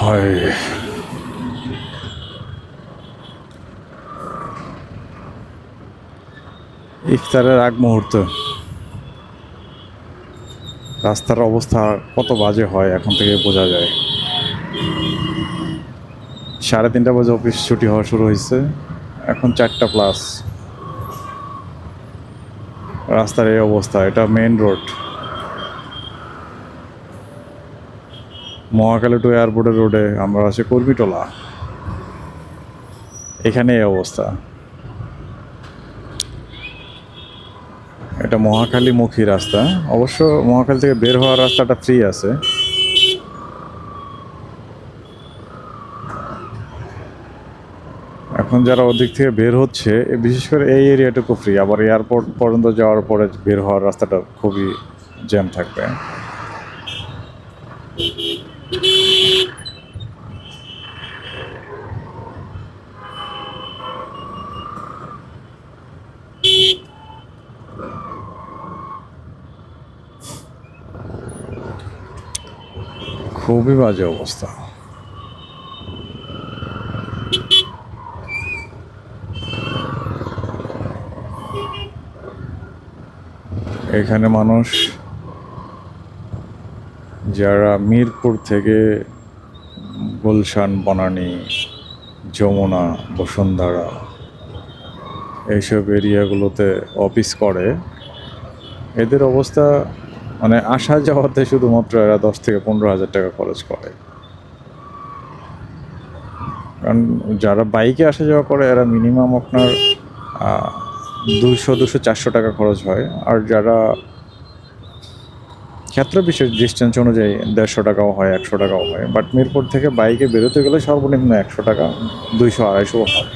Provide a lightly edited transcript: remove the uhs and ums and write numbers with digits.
হয়। ইফতারের আগ মুহূর্ত রাস্তার অবস্থা কত বাজে হয় এখন থেকে বোঝা যায়। 3:30 বাজে অফিস ছুটি হওয়া শুরু হয়েছে, এখন 4টা+। রাস্তার এই অবস্থা। এটা মেইন রোড, মহাখালী টু এয়ারপোর্টের রোডে। আমরা আছি কর্মীটোলা, এখানে এই অবস্থা। এটা মহাখালীমুখী রাস্তা। অবশ্য মহাখালী থেকে বের হওয়ার রাস্তাটা ফ্রি আছে। এখন যারা ওদিক থেকে বের হচ্ছে, বিশেষ করে এই এরিয়াটুকু ফ্রি। আবার এয়ারপোর্ট পর্যন্ত যাওয়ার পরে বের হওয়ার রাস্তাটা খুবই জ্যাম থাকবে। খুবই বাজে অবস্থা। এখানে মানুষ যারা মিরপুর থেকে গুলশান, বনানী, যমুনা, বসুন্ধরা এইসব এরিয়াগুলোতে অফিস করে, এদের অবস্থা মানে আসা যাওয়াতে শুধুমাত্র এরা 10 থেকে 15 হাজার টাকা খরচ করে। কারণ যারা বাইকে আসা যাওয়া করে এরা মিনিমাম আপনার 200, 400 টাকা খরচ হয়। আর যারা ক্ষেত্র বিশেষ ডিস্টেন্স অনুযায়ী 150 টাকাও হয়, 100 টাকাও হয়। বাট মিরপুর থেকে বাইকে বেরোতে গেলে সর্বনিম্ন 100 টাকা, 200, 250 হয়।